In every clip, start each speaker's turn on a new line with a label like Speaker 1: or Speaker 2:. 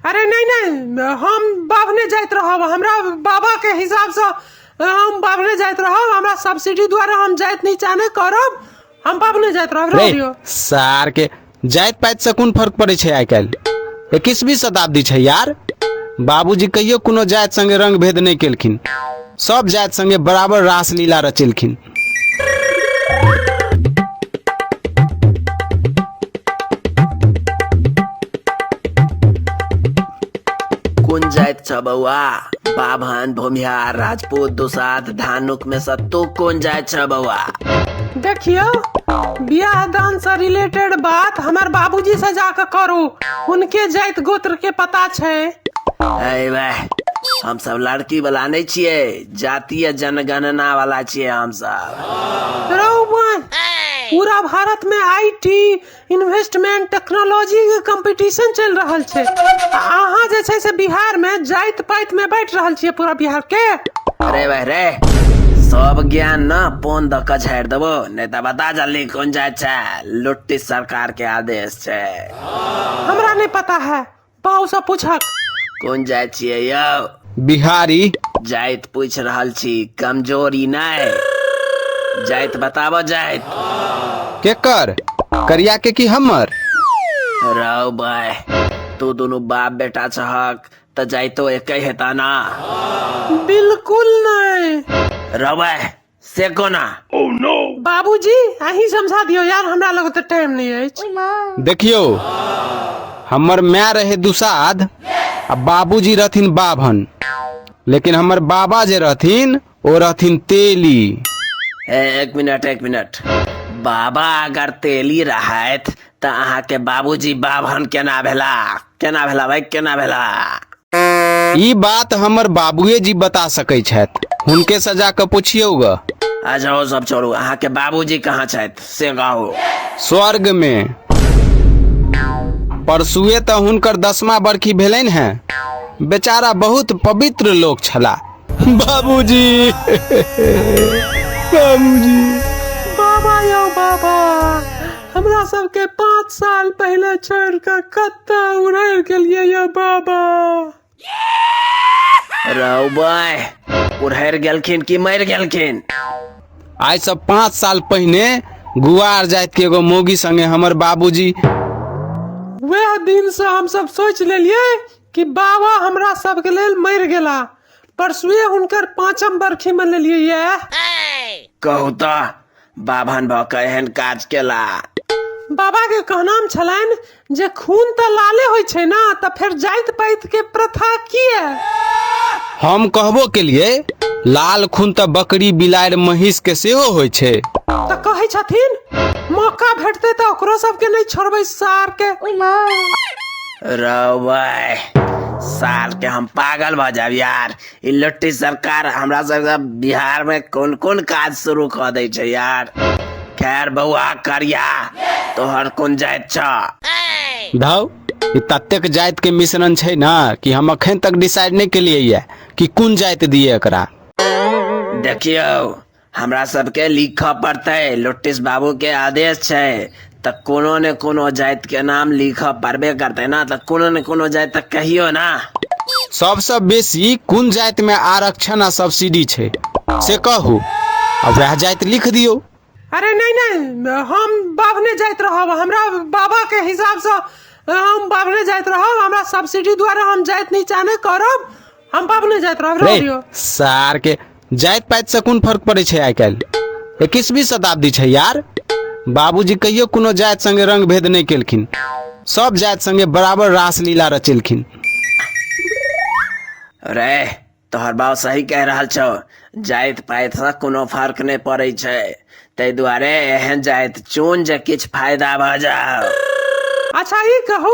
Speaker 1: अरे नहीं नहीं, हम बाबने जाइत रहब। हमरा बाबा के हिसाब से हम बाबने जाइत रहब। हमरा सब्सिडी द्वारा हम जाइत नहीं चाहने करब। हम बाबने जाइत रहब।
Speaker 2: रे सार के जाइत पाइत से कोन फर्क पड़े छै आइ काल्हि? 21वीं शताब्दी छै यार। बाबूजी कहियो कोनो जाइत संगे रंग भेद नहीं केलखिन। सब जाइत संगे बराबर रासलीला रचेलखिन।
Speaker 3: कोन जाइत छ बउआ? बाभन, भूमिहार, राजपूत, दुसाध, धानुक में से तू कोन जाइत छ बउआ?
Speaker 1: देखियो, बियाह दान से रिलेटेड बात हमार बाबूजी से जाकर करू। उनके जाइत गोत्र के पता छै।
Speaker 3: हम सब लड़की वाला नहीं छिए, जातीय जनगणना वाला छिए हम सब।
Speaker 1: पूरा भारत में आईटी, इन्वेस्टमेंट, टेक्नोलॉजी के कंपटीशन चल रहा है। अहाँ जे छै से बिहार में जाइत पाइत में बैठ रहल छिए पूरा बिहार के।
Speaker 3: अरे भाई रे, सब ज्ञान न पोन द के झाड़ देबो, नहीं तो बता जल्दी कौन जाइत छै। लुट्टी सरकार के आदेश छै।
Speaker 1: हमरा नहीं पता है, बाऊ से पूछक।
Speaker 3: कौन जाइत छिए यौ?
Speaker 2: बिहारी।
Speaker 3: जाइत पूछ रहल छी, कमजोरी नहीं। जाइत बताबो जाइत।
Speaker 2: केकर? करिया के की हमर?
Speaker 3: रौ भाई, तू दोनों बाप बेटा छहक त जाइतो एक ही हेता ना?
Speaker 1: बिल्कुल नहीं।
Speaker 3: रौ भाई से कोना?
Speaker 1: बाबूजी अही समझा दियो यार, हमरा लग तो टाइम नहीं है।
Speaker 2: देखियो, हमर माय रहे दुसाध आ बाबूजी रहथिन बाभन, लेकिन हमर बाबा जे रहथिन ओ रहथिन तेली।
Speaker 3: एक मिनट। बाबा अगर तेली रहत त अहाँ के बाबूजी बाभन केना भेला? केना भेला भाई, केना भेला?
Speaker 2: ई बात हमर बाबूए जी बता सकै छथि, हुनके से जाके पूछियौ ग।
Speaker 3: आ जाओ सब छोड़ू, अहाँ के बाबूजी कहाँ छथि से कहू।
Speaker 2: स्वर्ग में। परसुए तो हुनकर 10वां बरखी भेलनि हैं। बेचारा बहुत पवित्र लोग छला। बाबूजी बाबूजी।
Speaker 1: बाबा यो बाबा, हमरा सबके 5 साल पहले छोड़ कर कत्ता उड़ैल गेलिए यो बाबा।
Speaker 3: रौ भाई, उड़ैर गेलखिन कि मर गेलखिन?
Speaker 2: आज से 5 साल पहले गुआर जात के एगो मोगी संगे हमर बाबूजी।
Speaker 1: वह दिन से हम सब सोच लेलिए कि बाबा हमरा सबके लेल मर गेला। परसुए हुनकर 5म बरखी मन लेलिए ये।
Speaker 3: कहू तो बाभन भ के एहन काज केला।
Speaker 1: बाबा के कहनाम छलैन जे खून त लाले होय छै ना, त फिर जाइत पाइत के प्रथा किए?
Speaker 2: हम कहबो के लिए लाल खून त बकरी, बिलाड़, महिष के सेहो होय छै।
Speaker 1: त कहै छथिन मौका भेटते त ओकरो सबके नहीं छोड़बै सार के।
Speaker 3: रौ भाई, साल के हम पागल भ जाब यार। ई लुट्टी सरकार हमरा सब बिहार में कौन कौन काज शुरू कर दे छै यार। खैर बउआ करिया, तोहर कौन जाइत छ?
Speaker 2: धाउ, ई ततेक जाइत के मिश्रण छै ना कि हम अखन तक डिसाइड नहीं केलिए ये कि कोन जाइत दिए एकरा।
Speaker 3: देखियो, हमरा सबके लिखऽ पड़ते। लुट्टिस बाबू के आदेश छै त कोनो ने कोनो जाइत के नाम लिखऽ पड़बे करते ना। त कोनो ने कोनो जाइत त कहियो ना।
Speaker 2: सबसे बेसी कोन जाइत में आरक्षण आ सब्सिडी छै से कहू, अब वह जाइत लिख दियो।
Speaker 1: अरे नहीं नहीं, हम बाबने जाइत रहब। हमरा बाबा के हिसाब से हम बाबने जाइत रहब। हमरा सब्सिडी द्वारा हम जाइत नहीं चाहने करब। हम बाबने जाइत रहब।
Speaker 2: सार के जाइत पाइत से कोन फर्क पड़े छै आइ काल्हि? 21वीं शताब्दी छै यार। बाबूजी कहियो कोनो जाइत संगे रंग भेद नहीं केलखिन। सब जाइत संगे बराबर रासलीला रचेलखिन।
Speaker 3: रे, तोहर बात सही कह रहल छौ। जाइत पाइत से कोनो फर्क नहीं पड़े छै, तै दुआरे एहन जाइत चुन जे किछ फायदा भ जाओ।
Speaker 1: अच्छा ये कहू,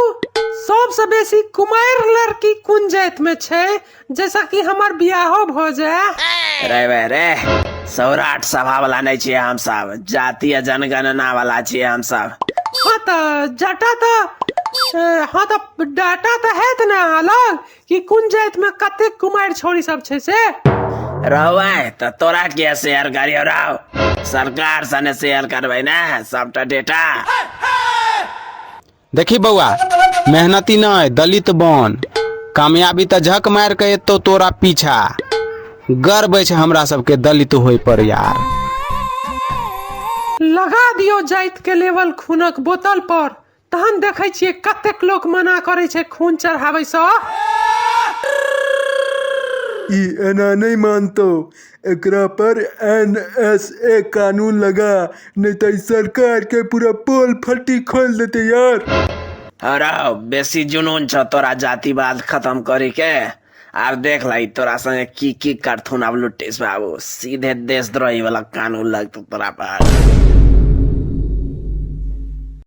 Speaker 1: सबसे बेसी कुमार लड़की कोन जाइत में छै, जैसा कि हमार बियाहो भ जाए?
Speaker 3: रे, सौराठ सभा वाला नहीं छिए हम सब, जातीय जनगणना वाला छिए हम सब।
Speaker 1: हाँ तो जाटा तो डाटा तो है त ना अलग कि कोन जाइत में कते कुमार छोरी सब छै से।
Speaker 3: रहुआ तो तोरा किया शेयर करियो रहो, सरकार सने शेयर करबै ना सबटा डेटा।
Speaker 2: देखी बउआ, मेहनती नहीं दलित बन कामयाबी तो झक मार के एतो तोरा पीछा। गर्व छै हमरा सबके दलित होय पर यार।
Speaker 1: लगा दियो जाइत के लेवल खूनक बोतल पर, तहन देखै छियै कतेक लोग मना करे छै खून चढ़ाबै सँ।
Speaker 4: ई एना नहीं मानतो, एकरा पर NSA कानून लगा, नहीं तो सरकार के पूरा पोल फटी खोल देते यार।
Speaker 3: अरे बेसी जुनून छ तोरा जातिवाद खत्म करे के। आब देख लाई तोरा संगे की करथुन अब लुट्टिस बाबू, सीधे देशद्रोही वाला कानून लगतो तोरा पर।